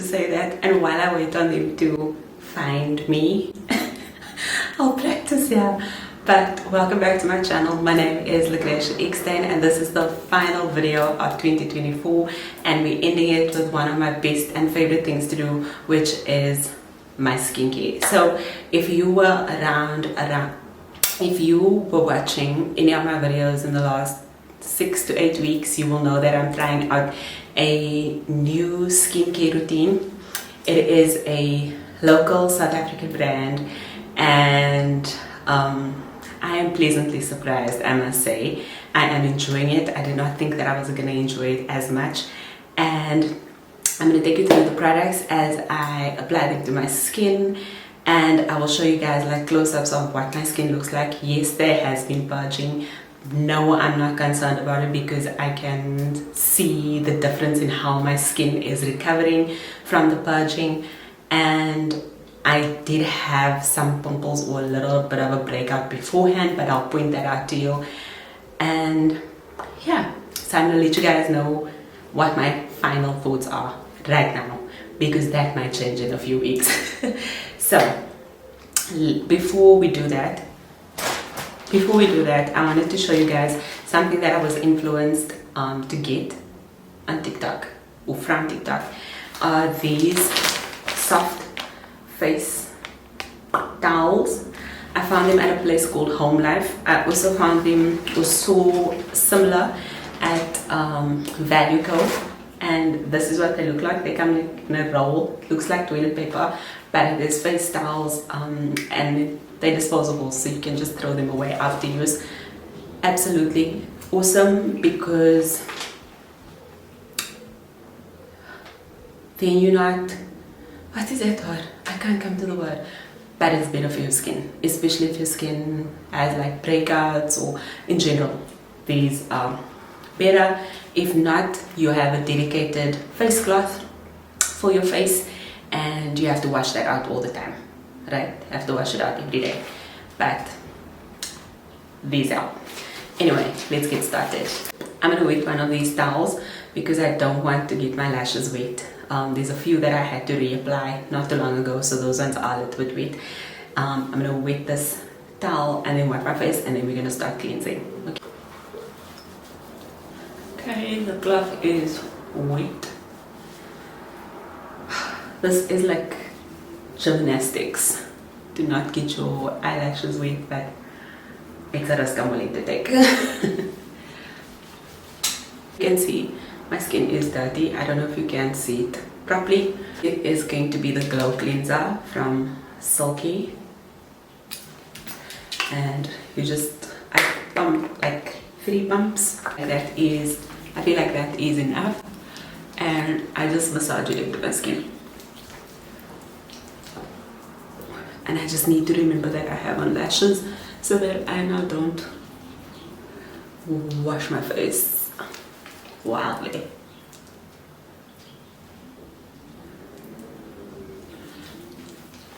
say that, and while I wait on them to find me, I'll practice here. But welcome back to my channel. My name is Issa, and this is the final video of 2024, and we're ending it with one of my best and favorite things to do, which is my skincare. So if you were if you were watching any of my videos in the last 6 to 8 weeks, you will know that I'm trying out a new skincare routine. It is a local South African brand, and I am pleasantly surprised, I must say. I am enjoying it. I did not think that I was going to enjoy it as much, and I'm going to take you through the products as I apply them to my skin, and I will show you guys like close-ups of what my skin looks like. Yes, there has been purging. No, I'm not concerned about it because I can see the difference in how my skin is recovering from the purging, and I did have some pimples or a little bit of a breakout beforehand, but I'll point that out to you. And yeah, so I'm gonna let you guys know what my final thoughts are right now, because that might change in a few weeks. So before we do that, I wanted to show you guys something that I was influenced to get on TikTok, or from TikTok. These soft face towels. I found them at a place called Home Life. I also found them so similar at Value Co, and this is what they look like. They come in a roll. It looks like toilet paper, but it is face towels, and they're disposable, so you can just throw them away after use. Absolutely awesome, because then you're not, what is that word? I can't come to the word, but it's better for your skin, especially if your skin has like breakouts, or in general. These are better. If not, you have a dedicated face cloth for your face, and you have to wash that out all the time, right? You have to wash it out every day, but these are. Anyway, let's get started. I'm gonna wet one of these towels because I don't want to get my lashes wet. There's a few that I had to reapply not too long ago, so those ones are a little bit wet. I'm gonna wet this towel and then wipe my face, and then we're gonna start cleansing. Okay, the cloth is wet. This is like gymnastics. Do not get your eyelashes wet, but it's a risk I'm willing to take. You can see my skin is dirty. I don't know if you can see it properly. It is going to be the Glow Cleanser from Silky, and you just, I pump like 3 pumps. That is, I feel like that is enough, and I just massage it into my skin. And I just need to remember that I have on lashes, so that I now don't wash my face wildly.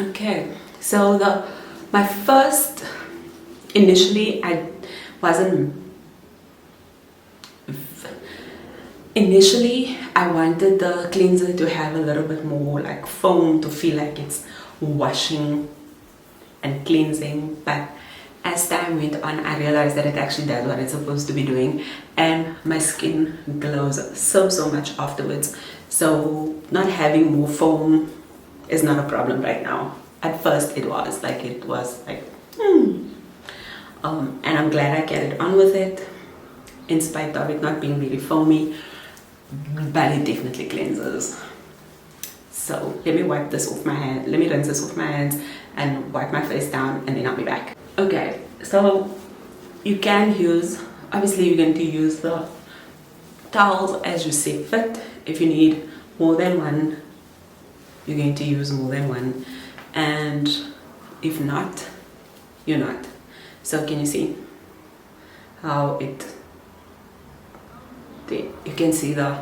Okay, so my first, initially I wanted the cleanser to have a little bit more like foam, to feel like it's washing and cleansing, but as time went on, I realized that it actually does what it's supposed to be doing, and my skin glows so much afterwards. So not having more foam is not a problem right now. At first it was like, and I'm glad I carried on with it in spite of it not being really foamy, but it definitely cleanses. So let me wipe this off my hand. Let me rinse this off my hands and wipe my face down, and then I'll be back. Okay, so you can use, obviously you're going to use the towels as you see fit. If you need more than one, you're going to use more than one, and if not, you're not. So can you see how you can see the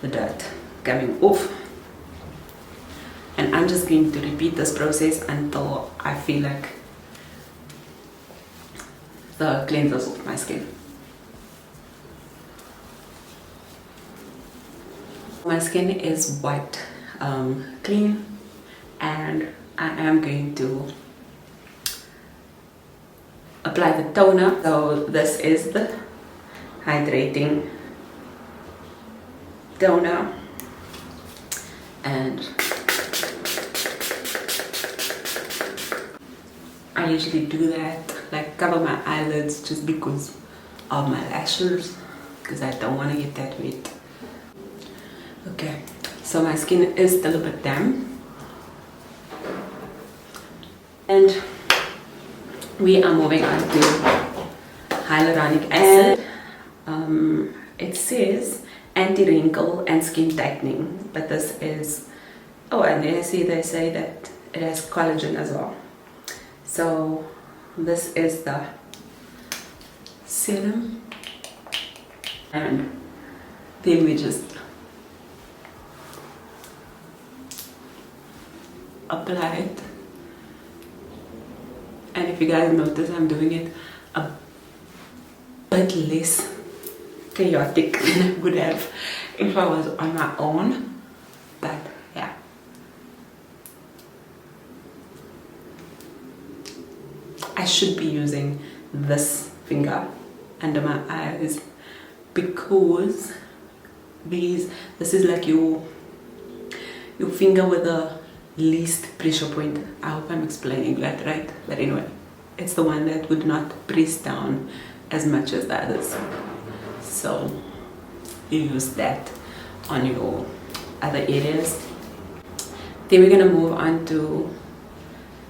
dirt coming off, and I'm just going to repeat this process until I feel like the cleansers off my skin. My skin is wiped clean, and I am going to apply the toner. So this is the hydrating toner, and I usually do that, like cover my eyelids just because of my lashes, because I don't want to get that wet. Okay, so my skin is still a bit damp, and we are moving on to hyaluronic acid. It says anti-wrinkle and skin tightening, but this is, oh, and then I see they say that it has collagen as well. So this is the serum, and then we just apply it. And if you guys notice, I'm doing it a bit less chaotic than I would have if I was on my own, but yeah. I should be using this finger under my eyes because this is like your finger with the least pressure point. I hope I'm explaining that right, but anyway, it's the one that would not press down as much as the others. So you use that on your other areas. Then we're gonna move on to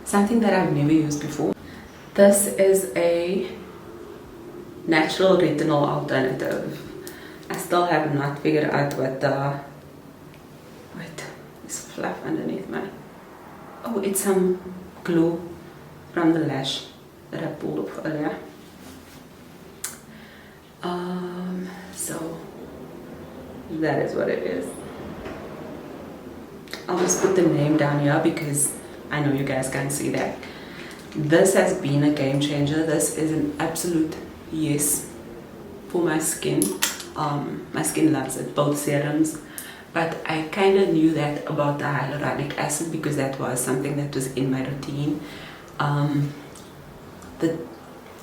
something that I've never used before. This is a natural retinol alternative. I still have not figured out what the, wait, there's fluff underneath my, oh, it's some glue from the lash that I pulled off earlier. So that is what it is. I'll just put the name down here because I know you guys can't see that. This has been a game changer. This is an absolute yes for my skin. My skin loves it, both serums. But I kind of knew that about the hyaluronic acid because that was something that was in my routine.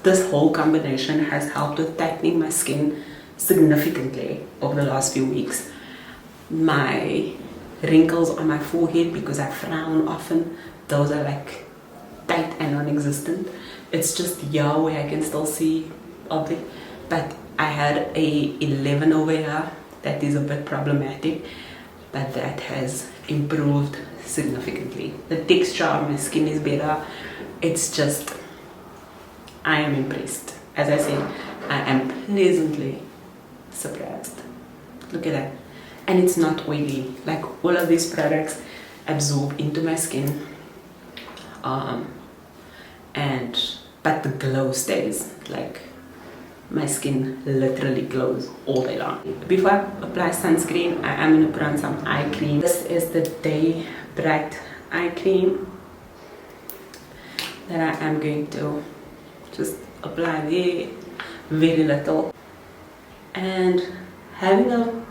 This whole combination has helped with tightening my skin significantly over the last few weeks. My wrinkles on my forehead, because I frown often, those are like tight and non-existent. It's just here where I can still see object, but I had a 11 over here that is a bit problematic, but that has improved significantly. The texture of my skin is better. It's just, I am impressed. As I said, I am pleasantly surprised. Look at that. And it's not oily. Like all of these products absorb into my skin. But the glow stays. Like my skin literally glows all day long. Before I apply sunscreen, I am going to put on some eye cream. This is the Day Bright eye cream that I am going to just apply there, very little. And having a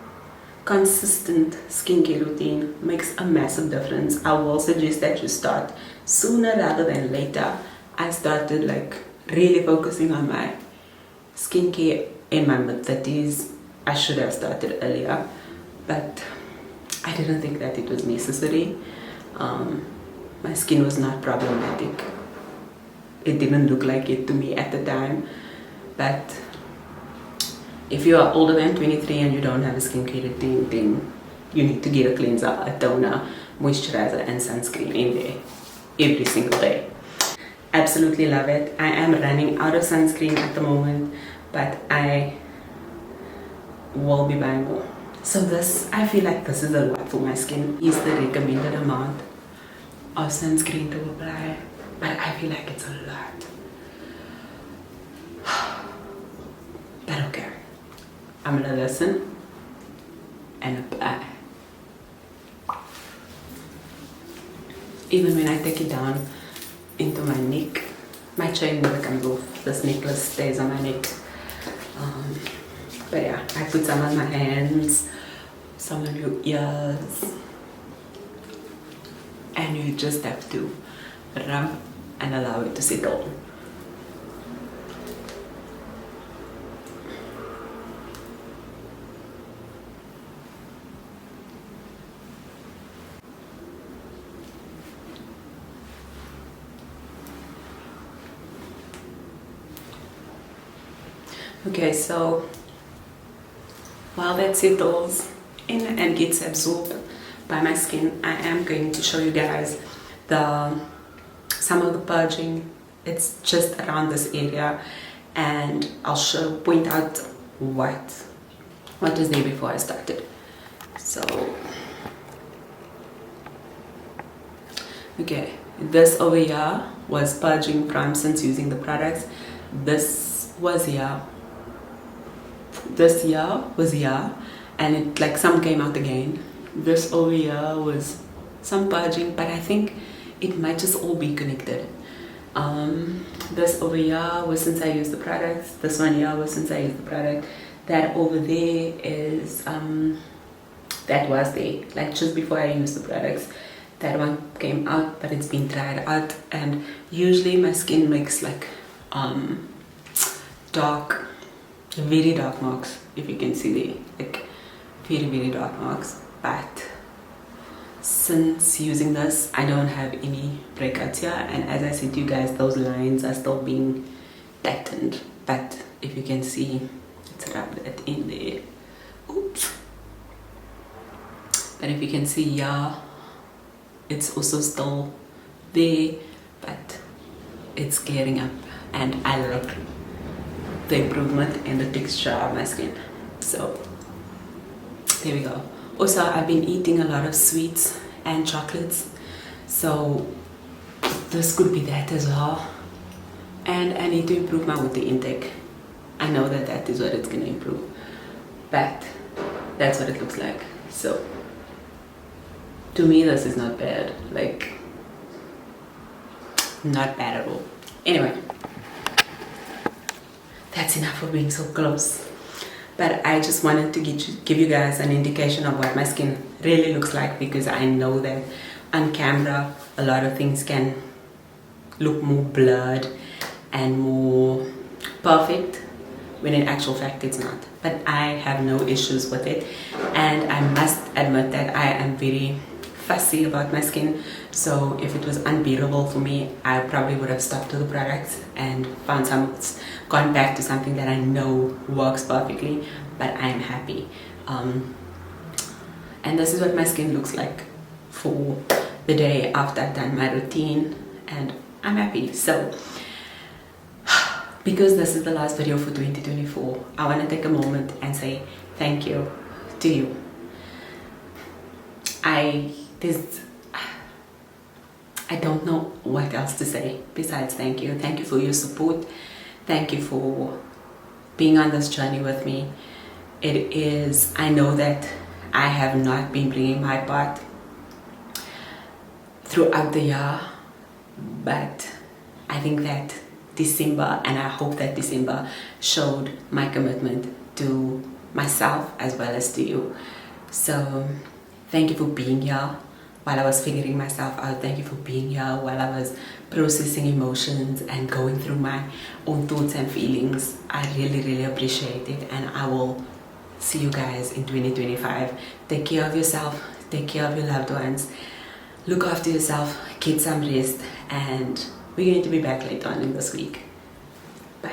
consistent skincare routine makes a massive difference. I will suggest that you start sooner rather than later. I started like really focusing on my skincare in my mid-30s. I should have started earlier, but I didn't think that it was necessary. My skin was not problematic. It didn't look like it to me at the time, but if you are older than 23 and you don't have a skincare routine, then you need to get a cleanser, a toner, moisturizer and sunscreen in there every single day. Absolutely love it. I am running out of sunscreen at the moment, but I will be buying more. So this, I feel like this is a lot for my skin. Is the recommended amount of sunscreen to apply, but I feel like it's a lot. But okay, I'm gonna listen and apply. Even when I take it down into my neck, my chain never comes off. This necklace stays on my neck. But yeah, I put some on my hands, some on your ears, and you just have to rub and allow it to settle. Okay, so while that settles in and gets absorbed by my skin, I am going to show you guys some of the purging. It's just around this area, and I'll point out what was there before I started. So okay, this over here was purging from since using the products. This was here, this year was here, and it like some came out again. This over here was some purging, but I think it might just all be connected. This over here was since I used the products. This one here was since I used the product. That over there is that was there like just before I used the products. That one came out, but it's been dried out, and usually my skin makes like dark, very dark marks, if you can see there, like very dark marks. But since using this, I don't have any breakouts here, and as I said to you guys, those lines are still being tightened. But if you can see, let's rub that in there. Oops. But if you can see, yeah, it's also still there, but it's clearing up, and I like the improvement in the texture of my skin. So there we go. Also, I've been eating a lot of sweets and chocolates, so this could be that as well. And I need to improve my water intake. I know that that is what it's going to improve, but that's what it looks like. So to me, this is not bad, like not bad at all. Anyway, that's enough for being so close. But I just wanted to give you guys an indication of what my skin really looks like, because I know that on camera a lot of things can look more blurred and more perfect, when in actual fact it's not. But I have no issues with it, and I must admit that I am very fussy about my skin. So if it was unbearable for me, I probably would have stopped to the products and gone back to something that I know works perfectly. But I am happy, and this is what my skin looks like for the day after I've done my routine, and I'm happy. So because this is the last video for 2024, I want to take a moment and say thank you to you. I don't know what else to say besides thank you. Thank you for your support. Thank you for being on this journey with me. I know that I have not been bringing my part throughout the year, but I think that December, and I hope that December showed my commitment to myself as well as to you. So thank you for being here while I was figuring myself out. Thank you for being here while I was processing emotions and going through my own thoughts and feelings. I really appreciate it, and I will see you guys in 2025. Take care of yourself, take care of your loved ones, look after yourself, get some rest, and we're going to be back later on in this week. Bye.